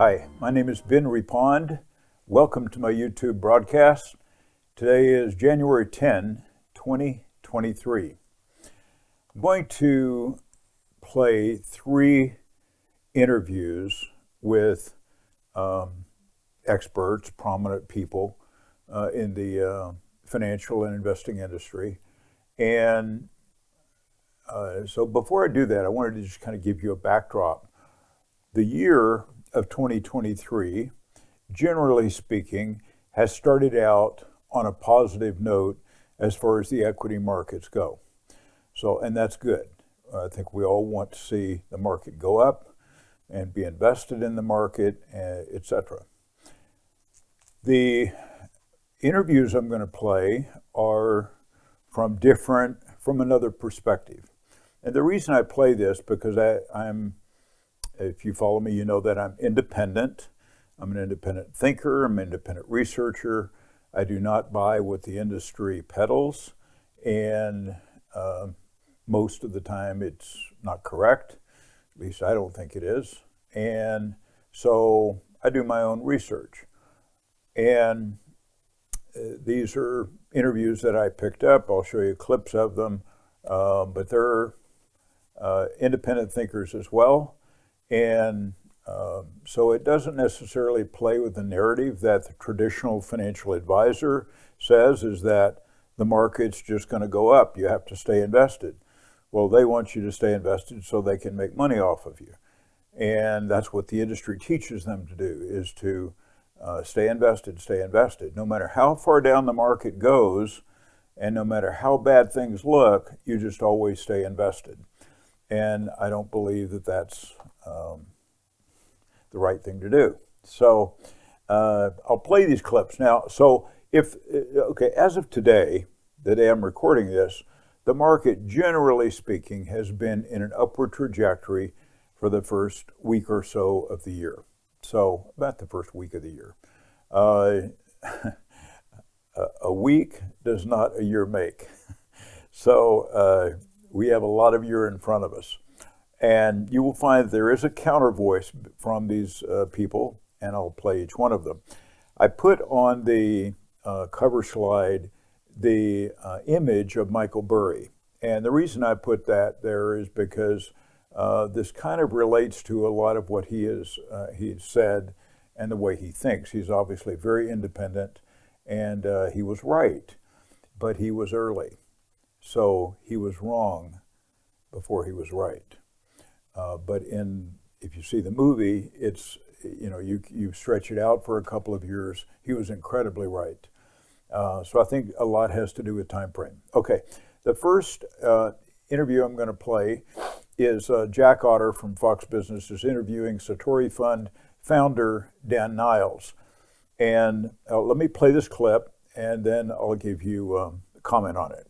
Hi, my name is Ben Reppond. Welcome to my YouTube broadcast. Today is January 10, 2023. I'm going to play 3 interviews with experts, prominent people in the financial and investing industry. And so before I do that, I wanted to just kind of give you a backdrop. The year of 2023, generally speaking, has started out on a positive note as far as the equity markets go. And that's good. I think we all want to see the market go up and be invested in the market, etc. The interviews I'm going to play are from another perspective. And the reason I play this, because if you follow me, you know that I'm independent. I'm an independent thinker. I'm an independent researcher. I do not buy what the industry peddles. And most of the time it's not correct. At least I don't think it is. And so I do my own research. And these are interviews that I picked up. I'll show you clips of them. But they're independent thinkers as well. And so it doesn't necessarily play with the narrative that the traditional financial advisor says, is that the market's just going to go up. You have to stay invested. Well, they want you to stay invested so they can make money off of you. And that's what the industry teaches them to do, is to stay invested. No matter how far down the market goes, and no matter how bad things look, you just always stay invested. And I don't believe that that's the right thing to do. So I'll play these clips now. So as of today, the day I'm recording this, the market, generally speaking, has been in an upward trajectory for the first week or so of the year. So about the first week of the year. A week does not a year make. So we have a lot of year in front of us. And you will find there is a counter voice from these people, and I'll play each one of them. I put on the cover slide the image of Michael Burry. And the reason I put that there is because this kind of relates to a lot of what he's said and the way he thinks. He's obviously very independent, and he was right, but he was early. So he was wrong before he was right. But if you see the movie, it's, you stretch it out for a couple of years. He was incredibly right. So I think a lot has to do with time frame. Okay, the first interview I'm going to play is Jack Otter from Fox Business is interviewing Satori Fund founder Dan Niles. And let me play this clip, and then I'll give you a comment on it.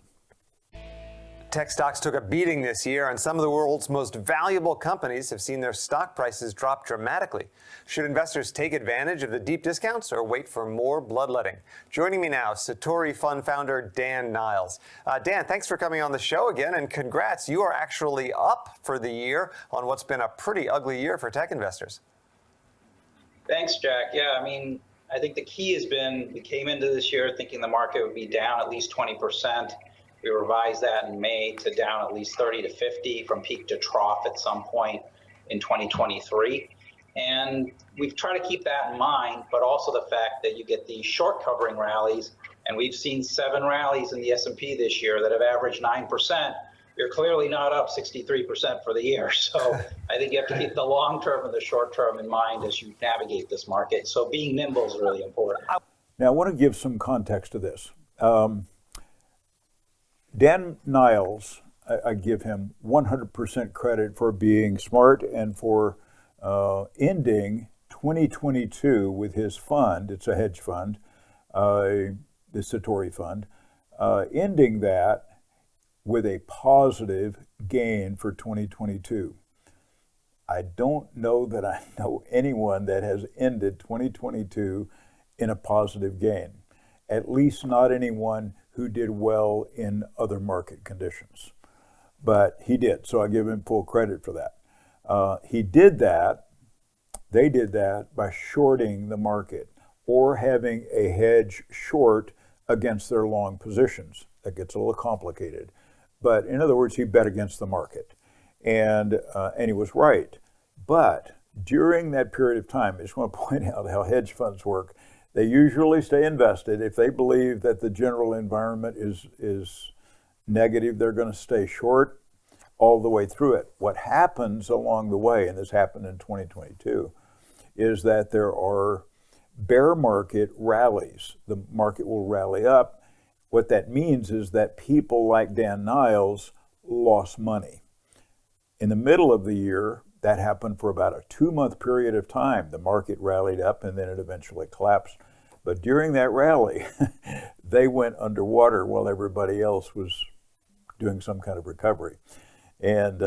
Tech stocks took a beating this year, and some of the world's most valuable companies have seen their stock prices drop dramatically. Should investors take advantage of the deep discounts or wait for more bloodletting? Joining me now, Satori Fund founder Dan Niles. Dan, thanks for coming on the show again, and congrats. You are actually up for the year on what's been a pretty ugly year for tech investors. Thanks, Jack. Yeah, I think the key has been, we came into this year thinking the market would be down at least 20%. We revised that in May to down at least 30 to 50 from peak to trough at some point in 2023. And we've tried to keep that in mind, but also the fact that you get these short covering rallies, and we've seen 7 rallies in the S&P this year that have averaged 9%. You're clearly not up 63% for the year. So I think you have to keep the long term and the short term in mind as you navigate this market. So being nimble is really important. Now, I want to give some context to this. Dan Niles, I give him 100% credit for being smart and for ending 2022 with his fund. It's a hedge fund, the Satori Fund, ending that with a positive gain for 2022. I don't know that I know anyone that has ended 2022 in a positive gain, at least not anyone who did well in other market conditions. But he did, so I give him full credit for that. He did that They did that by shorting the market or having a hedge short against their long positions. That gets a little complicated. But in other words, he bet against the market. And he was right. But during that period of time, I just want to point out how hedge funds work. They usually stay invested. If they believe that the general environment is negative, they're going to stay short all the way through it. What happens along the way, and this happened in 2022, is that there are bear market rallies. The market will rally up. What that means is that people like Dan Niles lost money. In the middle of the year, that happened for about a 2-month period of time. The market rallied up and then it eventually collapsed. But during that rally, they went underwater while everybody else was doing some kind of recovery. And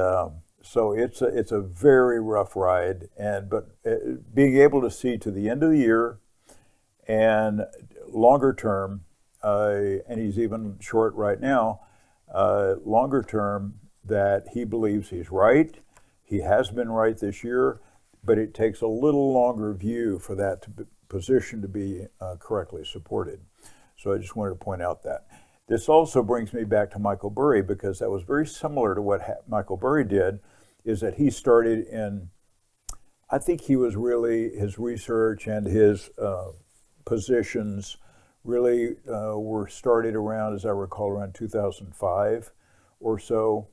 so it's a very rough ride. But being able to see to the end of the year and longer term, and he's even short right now, longer term, that he believes he's right. He has been right this year, but it takes a little longer view for that position to be correctly supported. So I just wanted to point out that. This also brings me back to Michael Burry, because that was very similar to what Michael Burry did, is that he started in, I think he was really, his research and his positions really were started around, as I recall, around 2005 or so.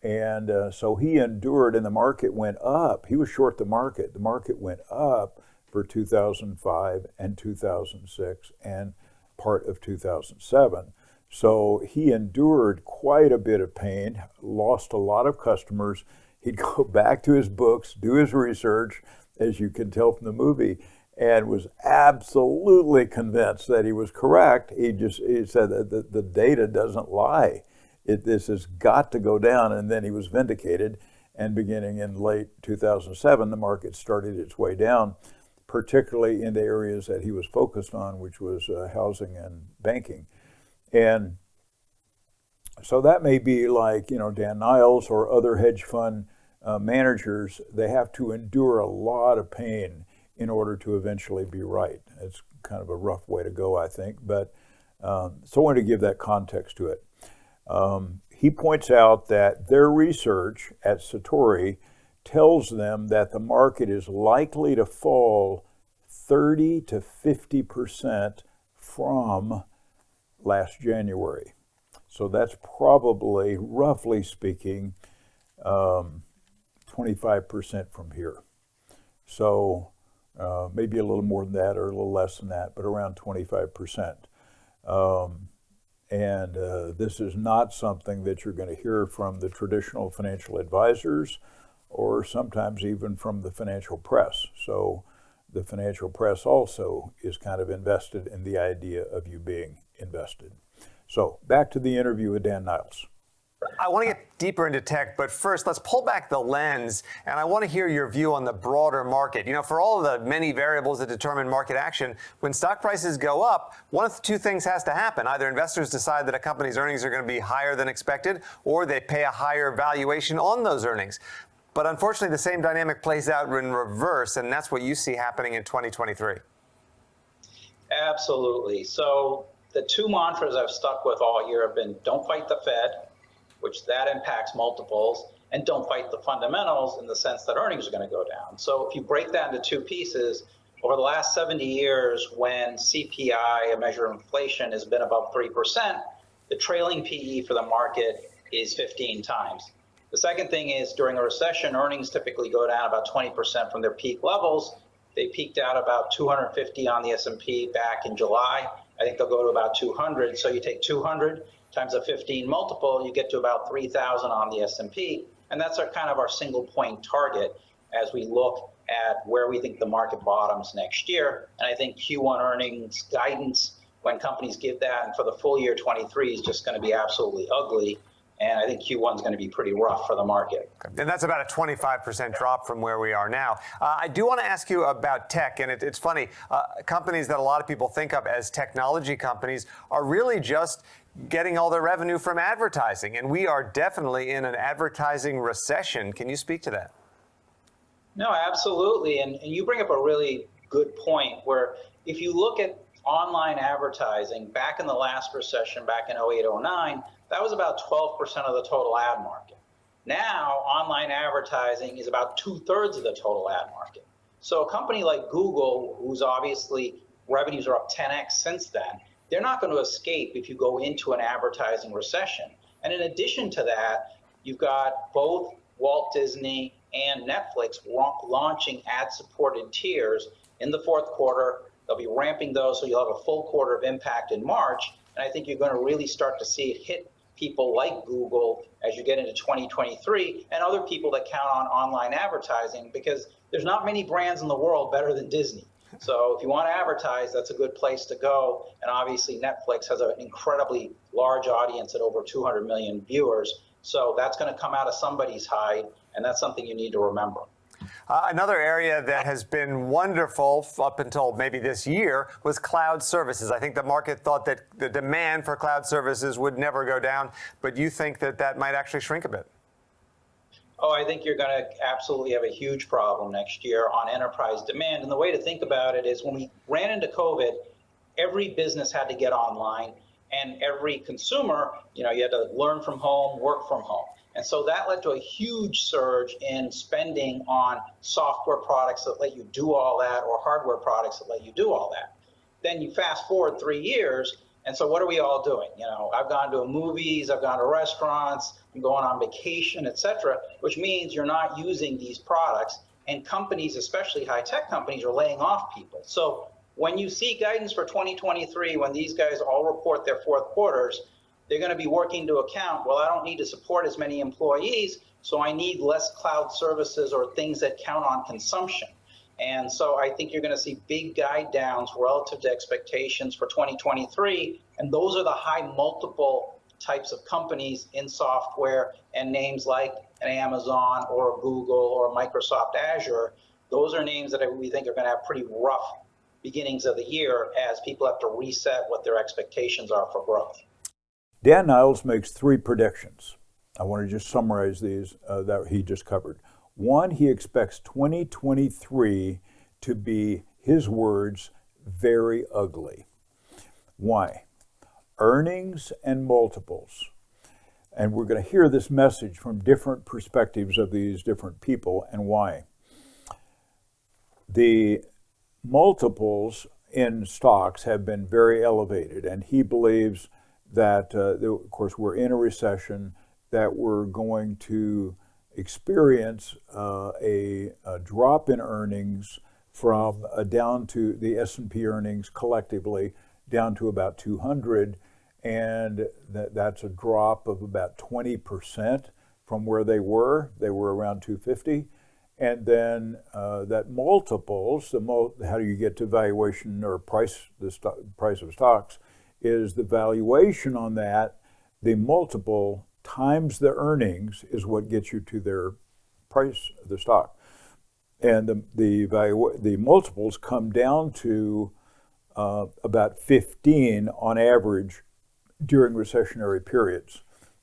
And so he endured, and the market went up. He was short the market. The market went up for 2005 and 2006 and part of 2007. So he endured quite a bit of pain, lost a lot of customers. He'd go back to his books, do his research, as you can tell from the movie, and was absolutely convinced that he was correct. He said that the data doesn't lie. This has got to go down, and then he was vindicated. And beginning in late 2007, the market started its way down, particularly in the areas that he was focused on, which was housing and banking. And so that may be like, Dan Niles or other hedge fund managers. They have to endure a lot of pain in order to eventually be right. It's kind of a rough way to go, I think. But so I wanted to give that context to it. He points out that their research at Satori tells them that the market is likely to fall 30 to 50% from last January. So that's probably, roughly speaking, 25% from here. So maybe a little more than that or a little less than that, but around 25%. And this is not something that you're going to hear from the traditional financial advisors or sometimes even from the financial press. So the financial press also is kind of invested in the idea of you being invested. So back to the interview with Dan Niles. I want to get deeper into tech, but first, let's pull back the lens, and I want to hear your view on the broader market. For all of the many variables that determine market action, when stock prices go up, one of two things has to happen. Either investors decide that a company's earnings are going to be higher than expected, or they pay a higher valuation on those earnings. But unfortunately, the same dynamic plays out in reverse, and that's what you see happening in 2023. Absolutely. So the two mantras I've stuck with all year have been, don't fight the Fed, which that impacts multiples, and don't fight the fundamentals in the sense that earnings are going to go down. So if you break that into two pieces, over the last 70 years, when CPI, a measure of inflation, has been above 3%, the trailing PE for the market is 15 times. The second thing is, during a recession, earnings typically go down about 20% from their peak levels. They peaked out about 250 on the S&P back in July. I think they'll go to about 200. So you take 200 times a 15 multiple, you get to about 3,000 on the S&P. And that's kind of our single point target as we look at where we think the market bottoms next year. And I think Q1 earnings guidance, when companies give that, and for the full year 23, is just going to be absolutely ugly. And I think Q1 is going to be pretty rough for the market. And that's about a 25% drop from where we are now. I do want to ask you about tech. And it's funny, companies that a lot of people think of as technology companies are really just getting all their revenue from advertising. And we are definitely in an advertising recession. Can you speak to that? No, absolutely. And you bring up a really good point where if you look at online advertising back in the last recession, back in 08, 09, that was about 12% of the total ad market. Now, online advertising is about 2/3 of the total ad market. So a company like Google, whose obviously revenues are up 10x since then, they're not going to escape if you go into an advertising recession. And in addition to that, you've got both Walt Disney and Netflix launching ad-supported tiers in the fourth quarter. They'll be ramping those, so you'll have a full quarter of impact in March. And I think you're going to really start to see it hit people like Google as you get into 2023 and other people that count on online advertising, because there's not many brands in the world better than Disney. So if you want to advertise, that's a good place to go. And obviously Netflix has an incredibly large audience at over 200 million viewers. So that's going to come out of somebody's hide, and that's something you need to remember. Another area that has been wonderful up until maybe this year was cloud services. I think the market thought that the demand for cloud services would never go down, but you think that that might actually shrink a bit? Oh, I think you're going to absolutely have a huge problem next year on enterprise demand. And the way to think about it is when we ran into COVID, every business had to get online, and every consumer, you had to learn from home, work from home. And so that led to a huge surge in spending on software products that let you do all that, or hardware products that let you do all that. Then you fast forward 3 years, and so what are we all doing? I've gone to movies, I've gone to restaurants, I'm going on vacation, et cetera, which means you're not using these products, and companies, especially high-tech companies, are laying off people. So when you see guidance for 2023, when these guys all report their fourth quarters, they're going to be working to account, well, I don't need to support as many employees, so I need less cloud services or things that count on consumption. And so I think you're going to see big guide downs relative to expectations for 2023. And those are the high multiple types of companies in software, and names like an Amazon or a Google or a Microsoft Azure. Those are names that we think are going to have pretty rough beginnings of the year as people have to reset what their expectations are for growth. Dan Niles makes 3 predictions. I want to just summarize these that he just covered. One, he expects 2023 to be, his words, very ugly. Why? Earnings and multiples. And we're going to hear this message from different perspectives of these different people and why. The multiples in stocks have been very elevated, and he believes that, of course, we're in a recession, that we're going to experience a drop in earnings from down to the S&P earnings collectively down to about 200, and that's a drop of about 20% from where they were. They were around 250. And then that multiples, how do you get to valuation or price, price of stocks, is the valuation on that, the multiple times the earnings is what gets you to their price of the stock. And the multiples come down to about 15 on average during recessionary periods.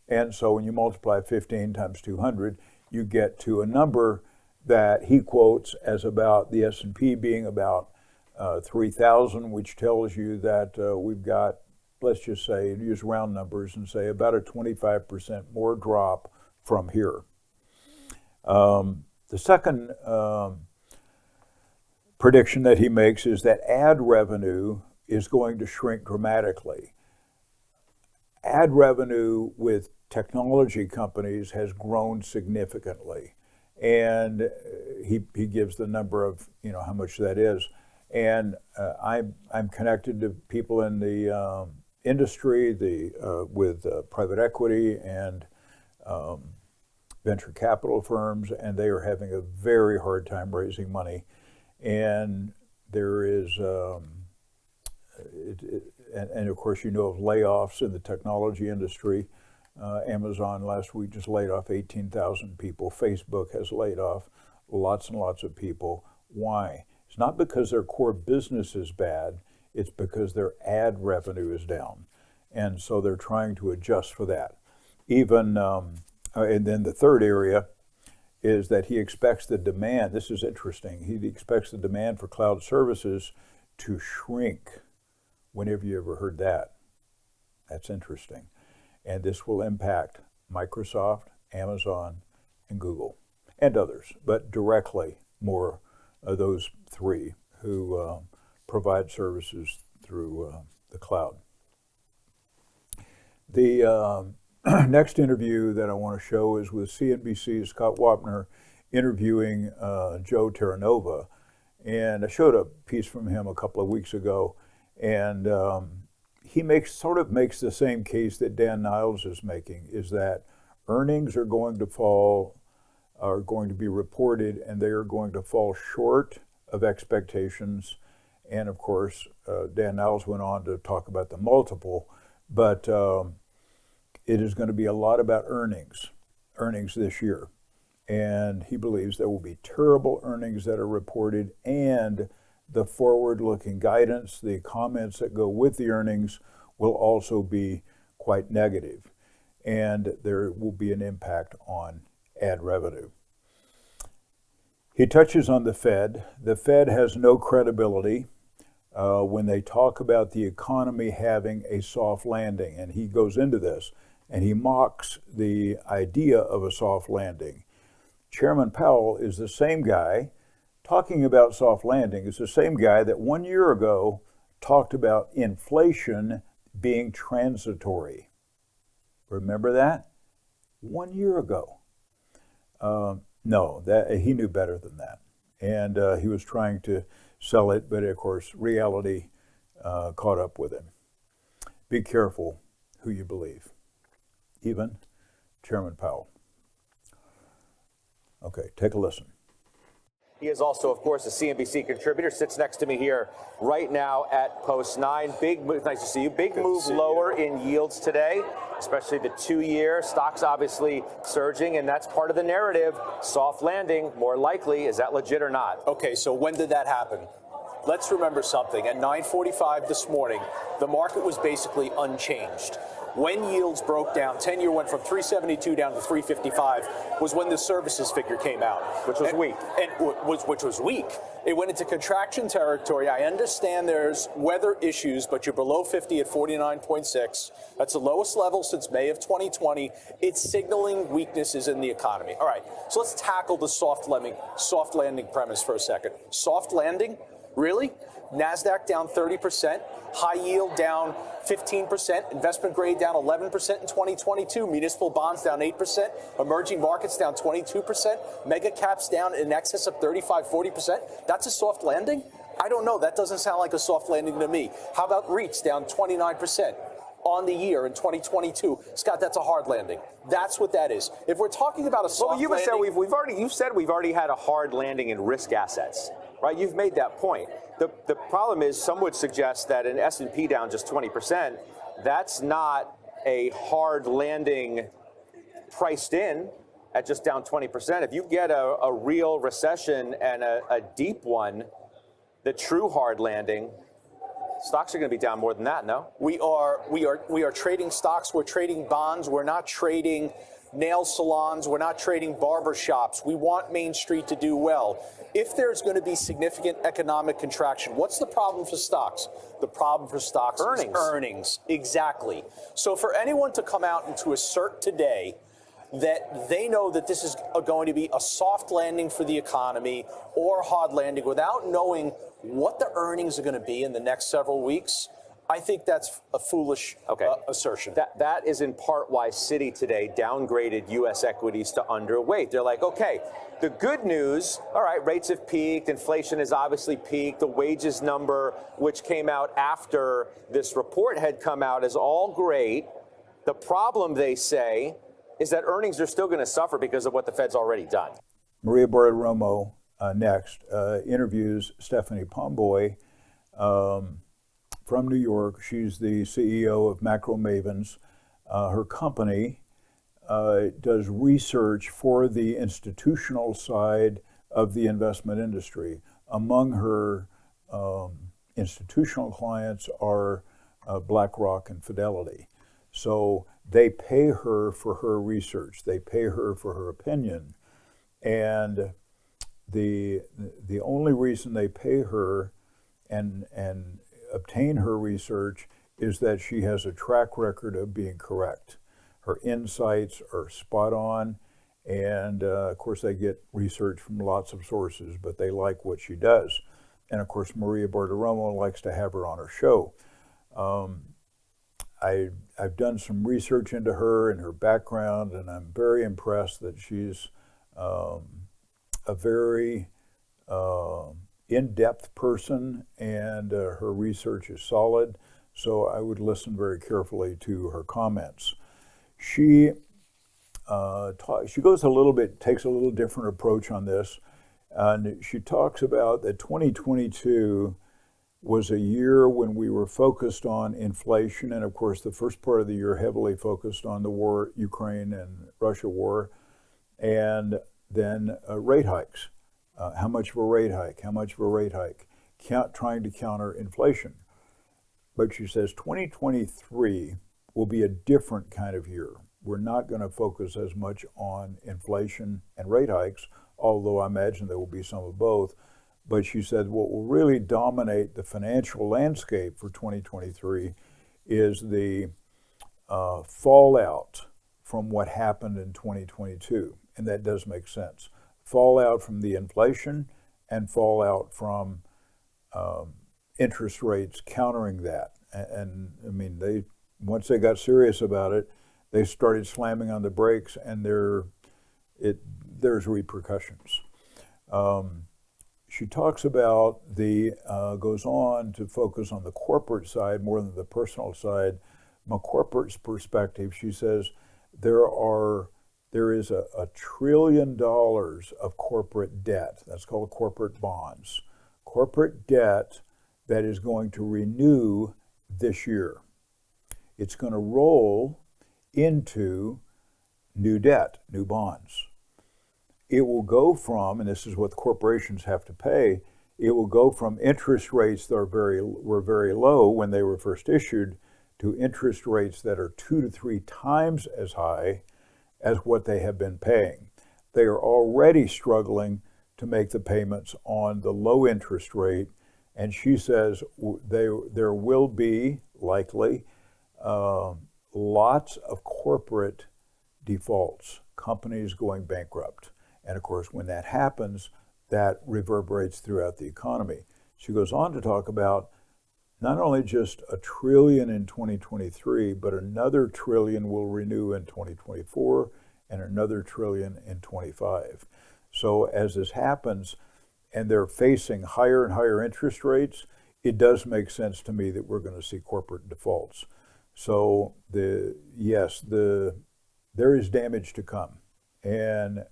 And so when you multiply 15 times 200, you get to a number that he quotes as about the S&P being about 3,000, which tells you that we've got, let's just say, use round numbers and say about a 25% more drop from here. The second prediction that he makes is that ad revenue is going to shrink dramatically. Ad revenue with technology companies has grown significantly. And he gives the number of, how much that is. And I'm connected to people in the industry, with private equity and venture capital firms, and they are having a very hard time raising money. And there is, and of course, of layoffs in the technology industry. Amazon last week just laid off 18,000 people. Facebook has laid off lots and lots of people. Why? It's not because their core business is bad, it's because their ad revenue is down. And so they're trying to adjust for that. And then the third area is that he expects the demand, this is interesting, he expects the demand for cloud services to shrink. When have you ever heard that? That's interesting. And this will impact Microsoft, Amazon, and Google, and others, but directly more of those three who provide services through the cloud. The next interview that I want to show is with CNBC's Scott Wapner interviewing Joe Terranova. And I showed a piece from him a couple of weeks ago, and he sort of makes the same case that Dan Niles is making, is that earnings are going to be reported, and they are going to fall short of expectations. And of course, Dan Niles went on to talk about the multiple, but it is going to be a lot about earnings this year. And he believes there will be terrible earnings that are reported, and the forward-looking guidance, the comments that go with the earnings, will also be quite negative. And there will be an impact on ad revenue. He touches on the Fed. The Fed has no credibility when they talk about the economy having a soft landing. And he goes into this, and he mocks the idea of a soft landing. Chairman Powell is the same guy talking about soft landing, is the same guy that 1 year ago talked about inflation being transitory. Remember that? 1 year ago. No, he knew better than that. And he was trying to sell it, but of course, reality caught up with him. Be careful who you believe, even Chairman Powell. Okay, take a listen. He is also, of course, a CNBC contributor, sits next to me here right now at Post 9. Big move, nice to see you. Big move lower in yields today, especially the 2-year. Stocks obviously surging, and that's part of the narrative. Soft landing, more likely. Is that legit or not? Okay, so when did that happen? Let's remember something. At 9:45 this morning, the market was basically unchanged. When yields broke down, 10-year went from 372 down to 355, was when the services figure came out. Which was weak. Which was weak. It went into contraction territory. I understand there's weather issues, but you're below 50 at 49.6. That's the lowest level since May of 2020. It's signaling weaknesses in the economy. All right, so let's tackle the soft landing premise for a second. Soft landing? Really? NASDAQ down 30%, high yield down 15%, investment grade down 11% in 2022, municipal bonds down 8%, emerging markets down 22%, mega caps down in excess of 35-40%. That's a soft landing? I don't know. That doesn't sound like a soft landing to me. How about REITs down 29%? On the year in 2022, Scott, that's a hard landing. That's what that is. If we're talking about a soft landing, you've said we've already had a hard landing in risk assets, right? You've made that point. The problem is, some would suggest that an S&P down just 20%, that's not a hard landing priced in at just down 20%. If you get a real recession and a deep one, the true hard landing, stocks are going to be down more than that, no? We are trading stocks. We're trading bonds. We're not trading nail salons. We're not trading barber shops. We want Main Street to do well. If there's going to be significant economic contraction, what's the problem for stocks? The problem for stocks is earnings. Exactly. So for anyone to come out and to assert today that they know that this is going to be a soft landing for the economy or a hard landing without knowing what the earnings are going to be in the next several weeks, I think that's a foolish assertion. That is in part why Citi today downgraded U.S. equities to underweight. They're like, okay, the good news, all right, rates have peaked, inflation has obviously peaked, the wages number, which came out after this report had come out, is all great. The problem, they say, is that earnings are still going to suffer because of what the Fed's already done. Maria Bartiromo next interviews Stephanie Pomboy from New York. She's the CEO of Macro Mavens. Her company does research for the institutional side of the investment industry. Among her institutional clients are BlackRock and Fidelity. So they pay her for her research. They pay her for her opinion. And the only reason they pay her and obtain her research is that she has a track record of being correct. Her insights are spot on, and of course they get research from lots of sources, but they like what she does. And of course Maria Bartiromo likes to have her on her show. I've done some research into her and her background, and I'm very impressed that she's a very in-depth person, and her research is solid, so I would listen very carefully to her comments. She goes a little bit, takes a little different approach on this, and she talks about that 2022 was a year when we were focused on inflation, and of course the first part of the year heavily focused on the war, Ukraine and Russia war, and then rate hikes. How much of a rate hike? How much of a rate hike? Trying to counter inflation. But she says 2023 will be a different kind of year. We're not going to focus as much on inflation and rate hikes, although I imagine there will be some of both. But she said what will really dominate the financial landscape for 2023 is the fallout from what happened in 2022. And that does make sense. Fallout from the inflation and fallout from interest rates countering that. And I mean, once they got serious about it, they started slamming on the brakes, and there's repercussions. She talks about goes on to focus on the corporate side more than the personal side. From a corporate's perspective, she says there is $1 trillion of corporate debt. That's called corporate bonds. Corporate debt that is going to renew this year. It's going to roll into new debt, new bonds. It will go from, and this is what the corporations have to pay, it will go from interest rates that were very low when they were first issued to interest rates that are 2 to 3 times as high as what they have been paying. They are already struggling to make the payments on the low interest rate, and she says there will be likely lots of corporate defaults, companies going bankrupt. And of course, when that happens, that reverberates throughout the economy. She goes on to talk about not only just $1 trillion in 2023, but another $1 trillion will renew in 2024 and another $1 trillion in 25. So as this happens, and they're facing higher and higher interest rates, it does make sense to me that we're going to see corporate defaults. So there is damage to come, and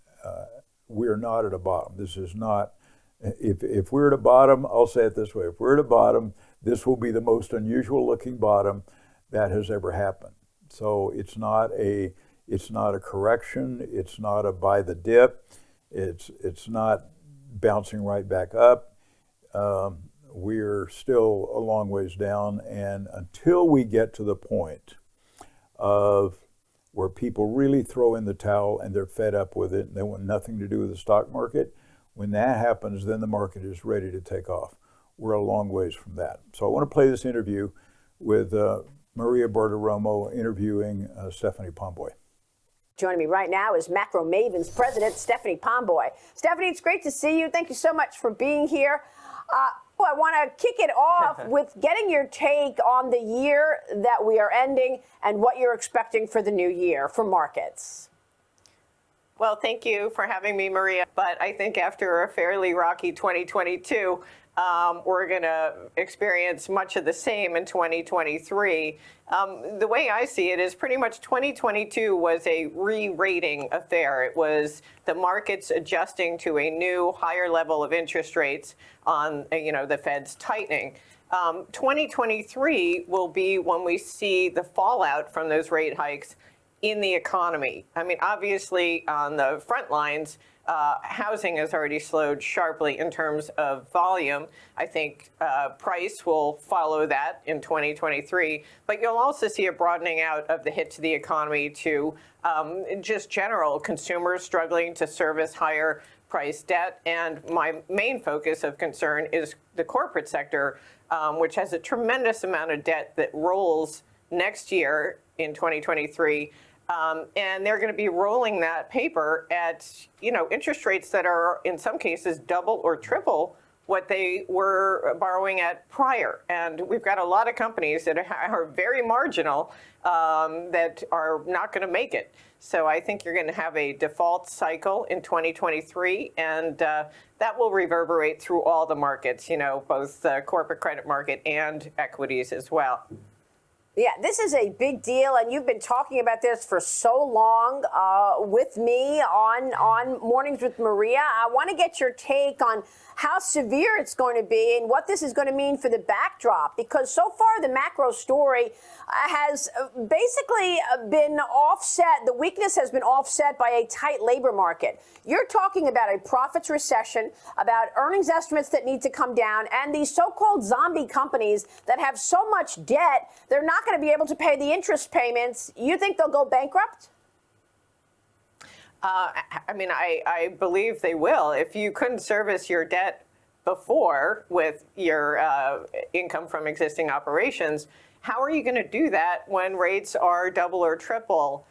we're not at a bottom. This is not, if we're at a bottom, I'll say it this way, if we're at a bottom, this will be the most unusual looking bottom that has ever happened. So it's not a correction, it's not a buy the dip, it's not bouncing right back up. We're still a long ways down, and until we get to the point of where people really throw in the towel and they're fed up with it and they want nothing to do with the stock market, when that happens, then the market is ready to take off. We're a long ways from that. So I want to play this interview with Maria Bartiromo interviewing Stephanie Pomboy. Joining me right now is Macro Maven's president, Stephanie Pomboy. Stephanie, it's great to see you. Thank you so much for being here. I want to kick it off with getting your take on the year that we are ending and what you're expecting for the new year for markets. Well, thank you for having me, Maria. But I think after a fairly rocky 2022, we're going to experience much of the same in 2023. The way I see it is pretty much 2022 was a re-rating affair. It was the markets adjusting to a new higher level of interest rates on, the Fed's tightening. 2023 will be when we see the fallout from those rate hikes in the economy. I mean, obviously, on the front lines, housing has already slowed sharply in terms of volume. I think price will follow that in 2023, but you'll also see a broadening out of the hit to the economy to just general consumers struggling to service higher price debt. And my main focus of concern is the corporate sector, which has a tremendous amount of debt that rolls next year in 2023. And they're going to be rolling that paper at, interest rates that are in some cases double or triple what they were borrowing at prior. And we've got a lot of companies that are very marginal that are not going to make it. So I think you're going to have a default cycle in 2023, and that will reverberate through all the markets, both the corporate credit market and equities as well. Yeah, this is a big deal, and you've been talking about this for so long with me on Mornings with Maria. I want to get your take on how severe it's going to be and what this is going to mean for the backdrop, because so far the macro story has basically been offset. The weakness has been offset by a tight labor market. You're talking about a profits recession, about earnings estimates that need to come down, and these so-called zombie companies that have so much debt, they're not going to be able to pay the interest payments. You think they'll go bankrupt? I believe they will. If you couldn't service your debt before with your income from existing operations, how are you going to do that when rates are double or triple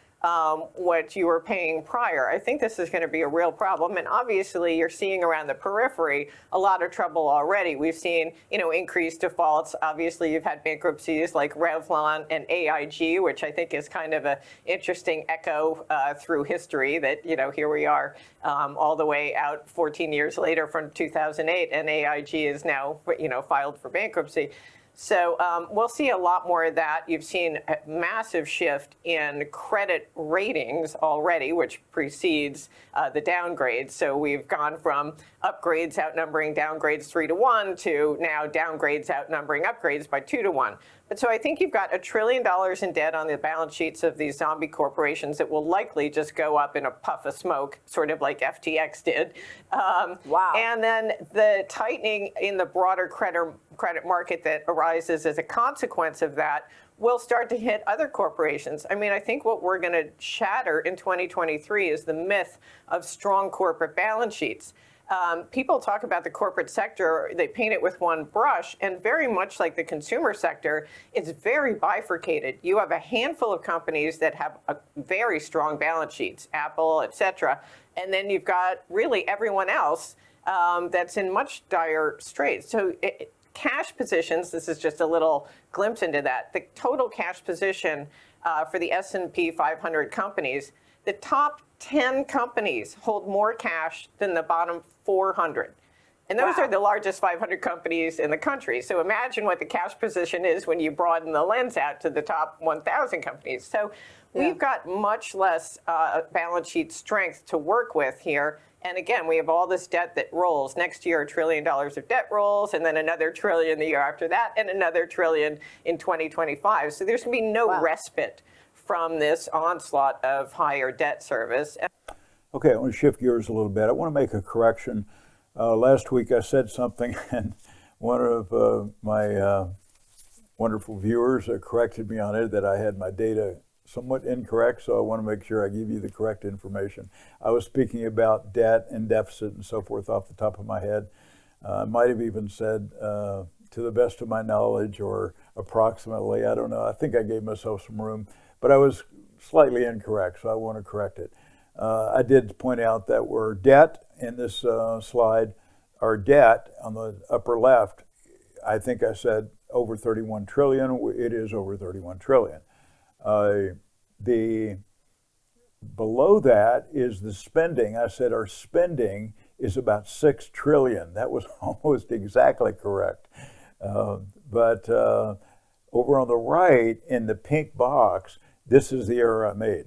what you were paying prior? I think this is going to be a real problem. And obviously, you're seeing around the periphery a lot of trouble already. We've seen, increased defaults. Obviously, you've had bankruptcies like Revlon and AIG, which I think is kind of an interesting echo through history that, here we are all the way out 14 years later from 2008, and AIG is now, filed for bankruptcy. So we'll see a lot more of that. You've seen a massive shift in credit ratings already, which precedes the downgrades. So we've gone from upgrades outnumbering downgrades 3-1 to now downgrades outnumbering upgrades by 2-1. But so I think you've got $1 trillion in debt on the balance sheets of these zombie corporations that will likely just go up in a puff of smoke, sort of like FTX did. Wow. And then the tightening in the broader credit market that arises as a consequence of that will start to hit other corporations. I think what we're going to shatter in 2023 is the myth of strong corporate balance sheets. People talk about the corporate sector, they paint it with one brush, and very much like the consumer sector, it's very bifurcated. You have a handful of companies that have a very strong balance sheets, Apple, et cetera, and then you've got really everyone else that's in much dire straits. So cash positions, this is just a little glimpse into that. The total cash position for the S&P 500 companies, the top 10 companies hold more cash than the bottom 400. And those are the largest 500 companies in the country. So imagine what the cash position is when you broaden the lens out to the top 1,000 companies. So we've got much less balance sheet strength to work with here. And again, we have all this debt that rolls. Next year, $1 trillion of debt rolls, and then another $1 trillion the year after that, and another $1 trillion in 2025. So there's going to be no respite from this onslaught of higher debt service. Okay, I want to shift gears a little bit. I want to make a correction. Last week I said something, and one of my wonderful viewers corrected me on it, that I had my data somewhat incorrect, so I want to make sure I give you the correct information. I was speaking about debt and deficit and so forth off the top of my head. I might have even said, to the best of my knowledge, or approximately, I don't know. I think I gave myself some room, but I was slightly incorrect, so I want to correct it. I did point out that we're debt in this slide. Our debt on the upper left, I think I said over 31 trillion. It is over 31 trillion. The below that is the spending. I said our spending is about 6 trillion. That was almost exactly correct. But over on the right in the pink box, this is the error I made.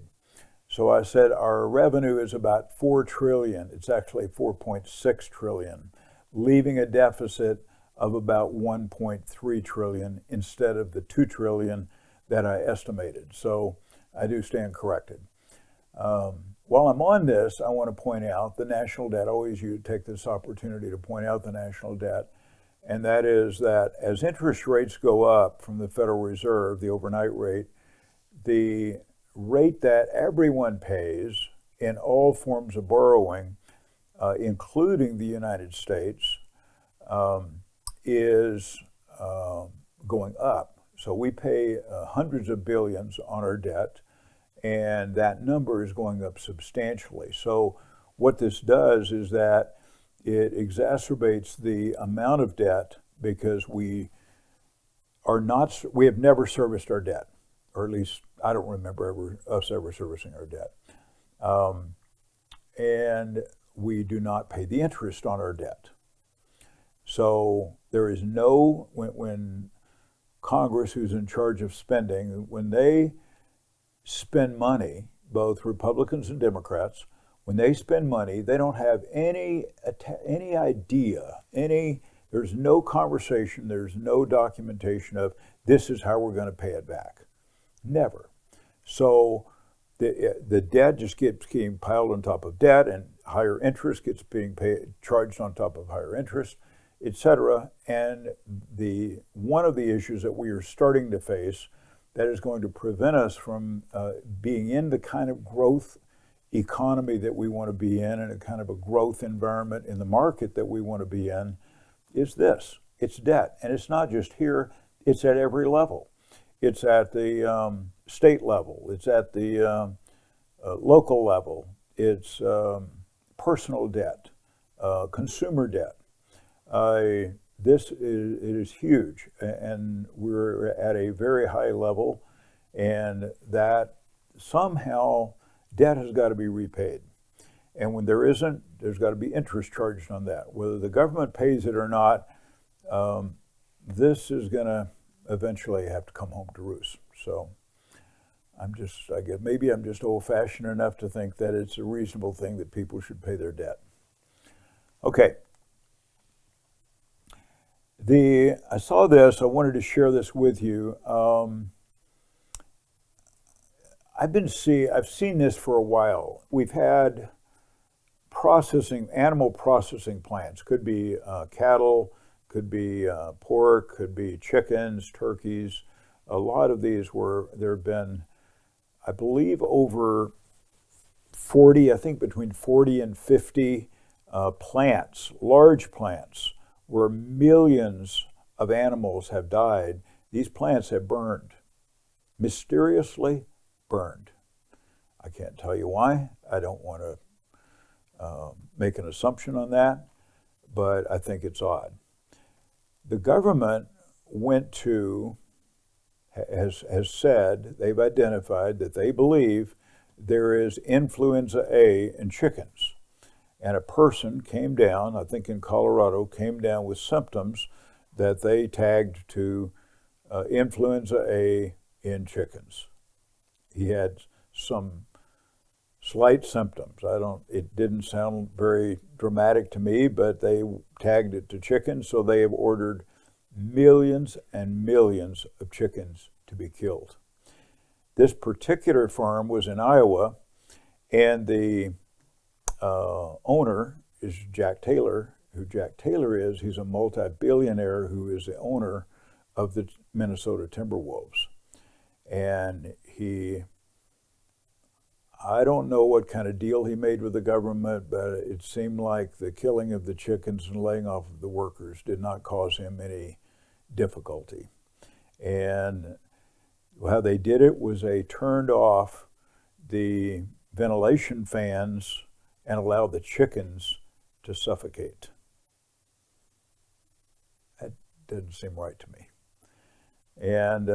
So I said our revenue is about 4 trillion. It's actually 4.6 trillion, leaving a deficit of about 1.3 trillion instead of the 2 trillion that I estimated. So I do stand corrected. While I'm on this, I want to point out the national debt. Always you take this opportunity to point out the national debt, and that is that as interest rates go up from the Federal Reserve, the overnight rate, the rate that everyone pays in all forms of borrowing, including the United States, is going up. So we pay hundreds of billions on our debt, and that number is going up substantially. So what this does is that it exacerbates the amount of debt because we have never serviced our debt, or at least I don't remember us ever servicing our debt. And we do not pay the interest on our debt. So there is no, when Congress, who's in charge of spending, when they spend money, both Republicans and Democrats, when they spend money, they don't have any idea, there's no conversation, there's no documentation of this is how we're going to pay it back. Never. So the debt just keeps getting piled on top of debt, and higher interest gets being charged on top of higher interest, etc. And one of the issues that we are starting to face that is going to prevent us from being in the kind of growth economy that we want to be in, and a kind of a growth environment in the market that we want to be in, is this. It's debt. And it's not just here, it's at every level. It's at the state level, it's at the local level, it's personal debt, consumer debt. It is huge, and we're at a very high level, and that somehow debt has got to be repaid. And when there isn't, there's got to be interest charged on that. Whether the government pays it or not, this is going to eventually have to come home to roost. So I guess maybe I'm just old-fashioned enough to think that it's a reasonable thing that people should pay their debt. Okay. I saw this, I wanted to share this with you. I've seen this for a while. We've had animal processing plants. Could be cattle, could be pork, could be chickens, turkeys. A lot of these there have been, I believe, over 40, I think between 40 and 50 plants, large plants, where millions of animals have died. These plants have burned, mysteriously burned. I can't tell you why. I don't want to make an assumption on that, but I think it's odd. The government has said, they've identified that they believe there is influenza A in chickens. And a person came down, I think in Colorado, came down with symptoms that they tagged to influenza A in chickens. He had some slight symptoms. It didn't sound very dramatic to me, but they tagged it to chickens, so they have ordered millions and millions of chickens to be killed. This particular farm was in Iowa, and the owner is Jack Taylor. Who Jack Taylor is, he's a multi-billionaire who is the owner of the Minnesota Timberwolves. And I don't know what kind of deal he made with the government, but it seemed like the killing of the chickens and laying off of the workers did not cause him any difficulty. And how they did it was they turned off the ventilation fans and allowed the chickens to suffocate. That doesn't seem right to me. And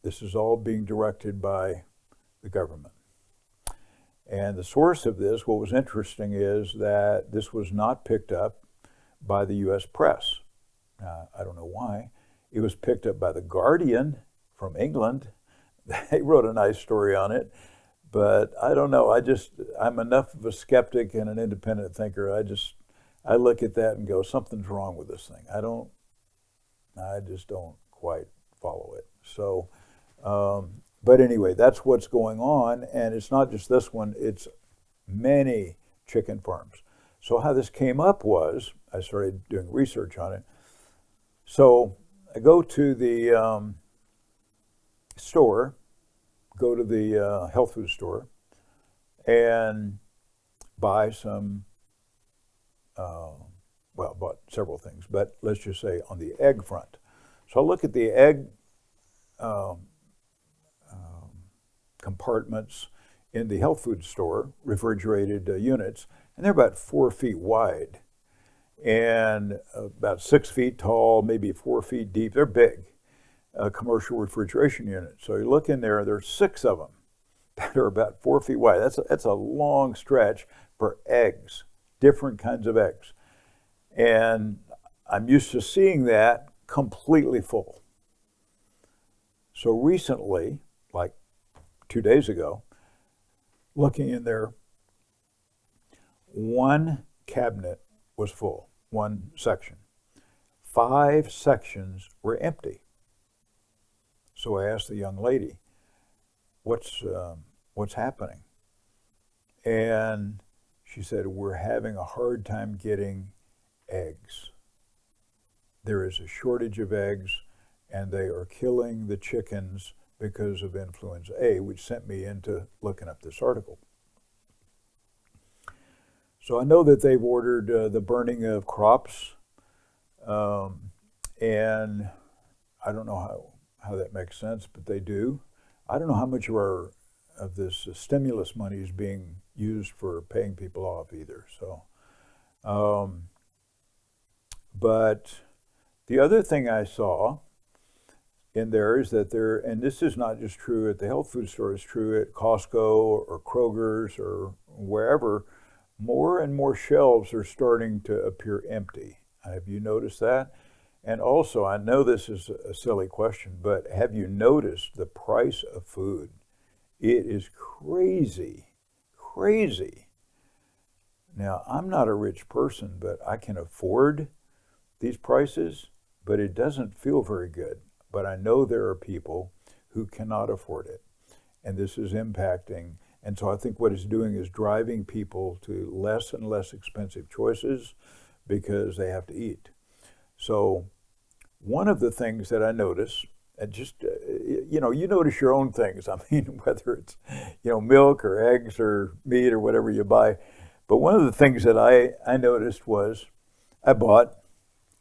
this is all being directed by the government. And the source of this, what was interesting, is that this was not picked up by the U.S. press. I don't know why. It was picked up by The Guardian from England. They wrote a nice story on it. But I don't know. I'm enough of a skeptic and an independent thinker. I look at that and go, something's wrong with this thing. I just don't quite follow it. So But anyway, that's what's going on, and it's not just this one, it's many chicken farms. So how this came up was, I started doing research on it. So I go to the store, go to the health food store, and buy some, well, bought several things, but let's just say on the egg front. So I look at the egg compartments in the health food store, refrigerated units, and they're about 4 feet wide and about 6 feet tall, maybe 4 feet deep. They're big, commercial refrigeration units. So you look in there, there's 6 of them that are about 4 feet wide. That's a long stretch for eggs, different kinds of eggs. And I'm used to seeing that completely full. So recently, like 2 days ago, looking in there, one cabinet was full, one section. 5 sections were empty. So I asked the young lady, what's happening? And she said, we're having a hard time getting eggs. There is a shortage of eggs, and they are killing the chickens because of influenza A, which sent me into looking up this article. So I know that they've ordered the burning of crops, and I don't know how that makes sense, but they do. I don't know how much of this stimulus money is being used for paying people off either. So, but the other thing I saw in there is that and this is not just true at the health food store, it's true at Costco or Kroger's or wherever, more and more shelves are starting to appear empty. Have you noticed that? And also, I know this is a silly question, but have you noticed the price of food? It is crazy, crazy. Now, I'm not a rich person, but I can afford these prices, but it doesn't feel very good. But I know there are people who cannot afford it, and this is impacting. And so I think what it's doing is driving people to less and less expensive choices because they have to eat. So one of the things that I notice, and just, you notice your own things. I mean, whether it's, milk or eggs or meat or whatever you buy. But one of the things that I noticed was I bought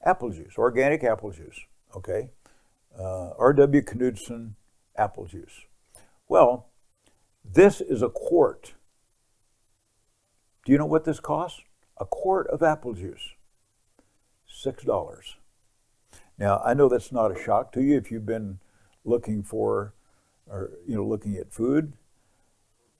apple juice, organic apple juice, okay? R.W. Knudsen apple juice. Well, this is a quart. Do you know what this costs? A quart of apple juice, $6. Now, I know that's not a shock to you if you've been looking looking at food.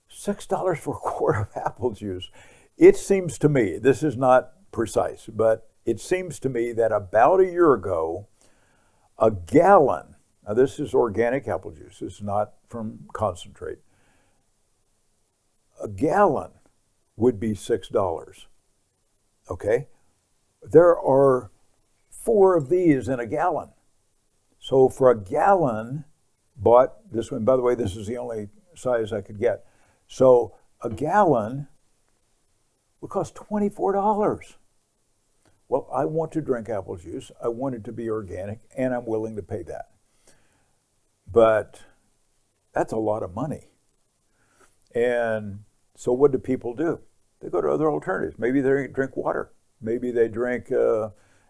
$6 for a quart of apple juice. It seems to me, this is not precise, but it seems to me that about a year ago, a gallon, now this is organic apple juice, it's not from concentrate, a gallon would be $6, okay? There are 4 of these in a gallon. So for a gallon, bought this one, by the way, this is the only size I could get. So a gallon would cost $24. Well, I want to drink apple juice. I want it to be organic, and I'm willing to pay that. But that's a lot of money. And so what do people do? They go to other alternatives. Maybe they drink water. Maybe they drink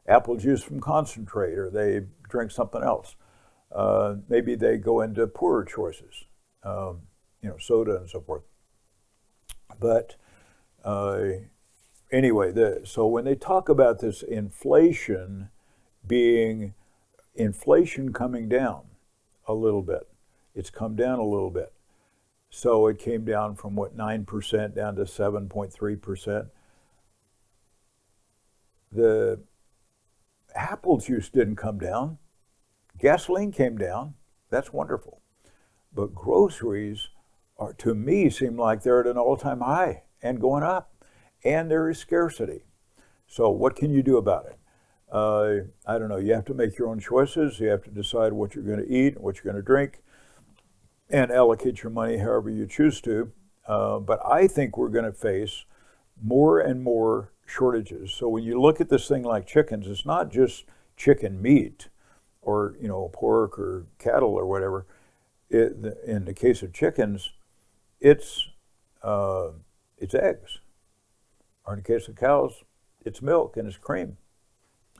apple juice from concentrate, or they drink something else. Maybe they go into poorer choices, soda and so forth. But anyway, so when they talk about this inflation coming down a little bit, it's come down a little bit. So it came down from 9% down to 7.3%. The apple juice didn't come down. Gasoline came down. That's wonderful. But groceries to me, seem like they're at an all-time high and going up. And there is scarcity. So what can you do about it? I don't know. You have to make your own choices. You have to decide what you're going to eat, what you're going to drink. and allocate your money however you choose to. But I think we're going to face more and more shortages. So when you look at this thing like chickens, it's not just chicken meat or, you know, pork or cattle or whatever. In the case of chickens, it's eggs. Or in the case of cows, it's milk and it's cream,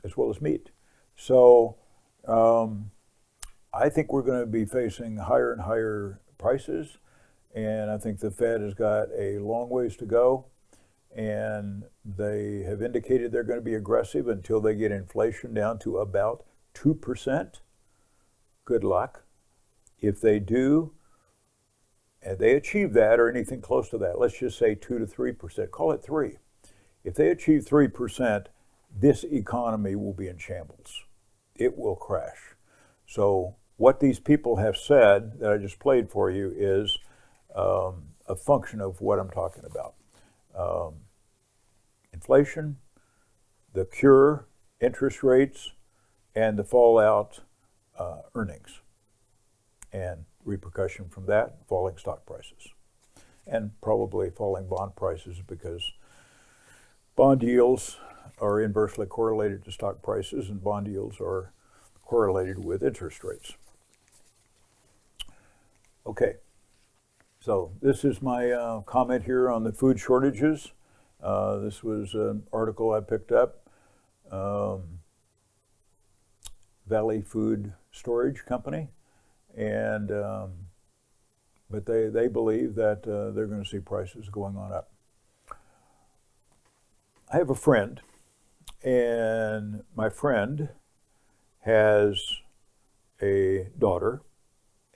as well as meat. So I think we're going to be facing higher and higher prices, and I think the Fed has got a long ways to go, and they have indicated they're going to be aggressive until they get inflation down to about 2%. Good luck. If they do, and they achieve that or anything close to that, let's just say 2 to 3%, call it 3. If they achieve 3%, this economy will be in shambles. It will crash. So what these people have said that I just played for you is a function of what I'm talking about. Inflation, the cure, interest rates, and the fallout earnings. And repercussion from that, falling stock prices. And probably falling bond prices, because bond yields are inversely correlated to stock prices, and bond yields are correlated with interest rates. Okay, so this is my comment here on the food shortages. This was an article I picked up. Valley Food Storage Company, and but they believe that they're going to see prices going on up. I have a friend, and my friend has a daughter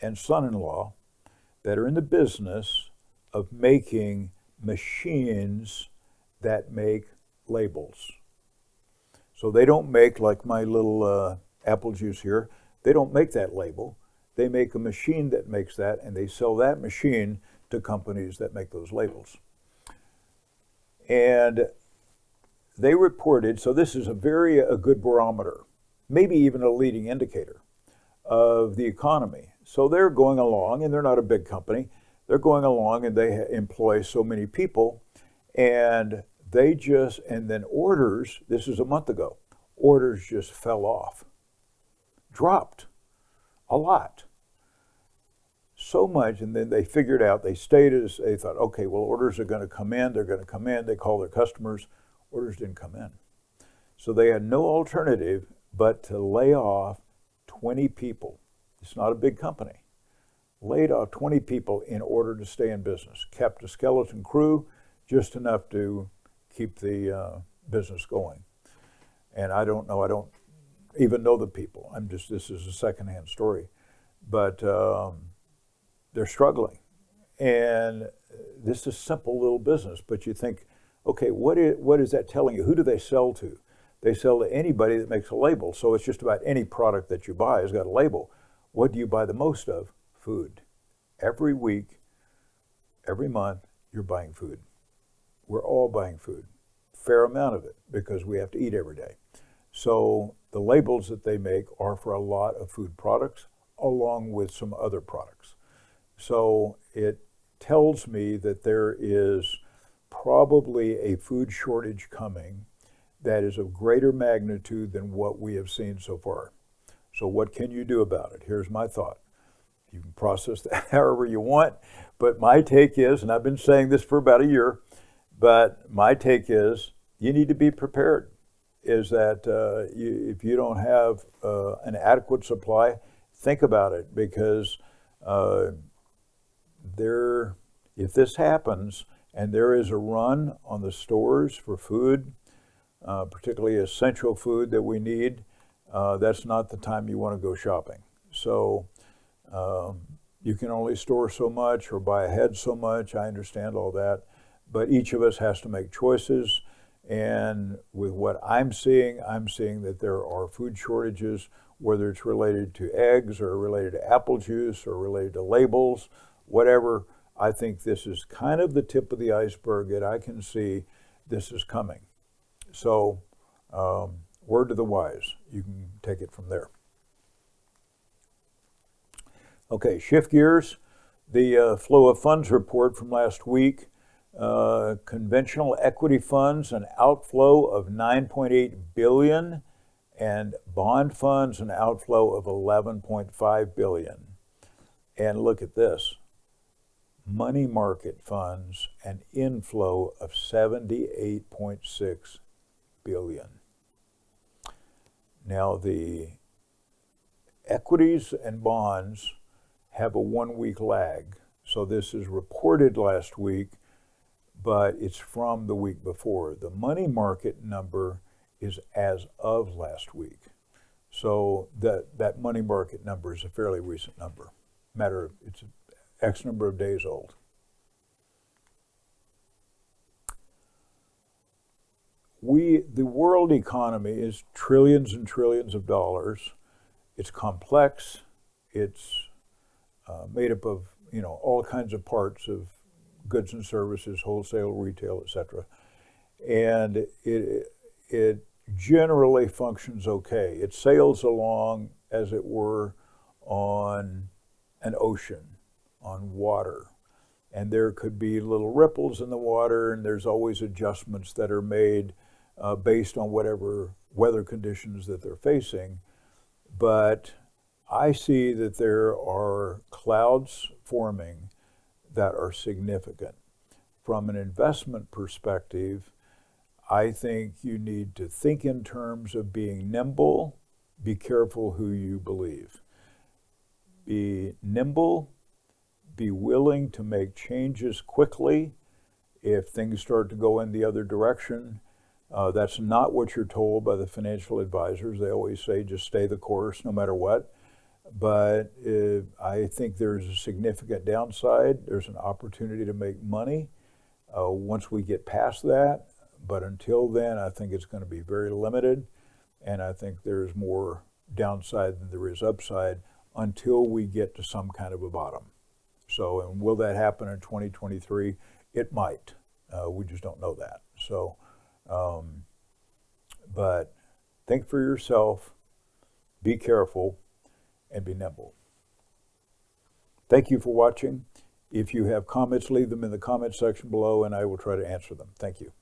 and son-in-law that are in the business of making machines that make labels. So they don't make, like my little apple juice here, they don't make that label. They make a machine that makes that, and they sell that machine to companies that make those labels. And they reported, so this is a good barometer, maybe even a leading indicator of the economy. So they're going along, and they're not a big company. They're going along, and they employ so many people, and then orders, this is a month ago, orders just fell off, dropped a lot. So much, and then they figured out, they thought, okay, well, orders are going to come in, they're going to come in, they call their customers, orders didn't come in. So they had no alternative but to lay off 20 people. It's not a big company. Laid off 20 people in order to stay in business. Kept a skeleton crew, just enough to keep the business going. And I don't even know the people. This is a secondhand story. But they're struggling. And this is a simple little business, but you think, okay, what is that telling you? Who do they sell to? They sell to anybody that makes a label. So it's just about any product that you buy has got a label. What do you buy the most of? Food. Every week, every month, you're buying food. We're all buying food. Fair amount of it, because we have to eat every day. So the labels that they make are for a lot of food products, along with some other products. So it tells me that there is probably a food shortage coming that is of greater magnitude than what we have seen so far. So what can you do about it? Here's my thought. You can process that however you want, but my take is, and I've been saying this for about a year, but my take is you need to be prepared. Is that if you don't have an adequate supply, think about it, because if this happens and there is a run on the stores for food, particularly essential food that we need, that's not the time you want to go shopping. So you can only store so much or buy ahead so much. I understand all that, but each of us has to make choices. And with what I'm seeing that there are food shortages, whether it's related to eggs or related to apple juice or related to labels, whatever. I think this is kind of the tip of the iceberg that I can see this is coming. So word to the wise, you can take it from there. Okay, shift gears. The flow of funds report from last week, conventional equity funds, an outflow of 9.8 billion, and bond funds, an outflow of 11.5 billion. And look at this, money market funds, an inflow of 78.6 billion. Now the equities and bonds have a 1 week lag. So this is reported last week, but it's from the week before. The money market number is as of last week. So that money market number is a fairly recent number. It's X number of days old. The world economy is trillions and trillions of dollars. It's complex. It's made up of all kinds of parts of goods and services, wholesale, retail, etc. And it generally functions okay. It sails along, as it were, on an ocean, on water. And there could be little ripples in the water, and there's always adjustments that are made based on whatever weather conditions that they're facing. But I see that there are clouds forming that are significant. From an investment perspective, I think you need to think in terms of being nimble, be careful who you believe. Be nimble, be willing to make changes quickly if things start to go in the other direction. That's not what you're told by the financial advisors. They always say just stay the course no matter what. But I think there's a significant downside. There's an opportunity to make money once we get past that. But until then, I think it's going to be very limited. And I think there's more downside than there is upside until we get to some kind of a bottom. So, and will that happen in 2023? It might. We just don't know that. So, but think for yourself, be careful, and be nimble. Thank you for watching. If you have comments, leave them in the comment section below, and I will try to answer them. Thank you.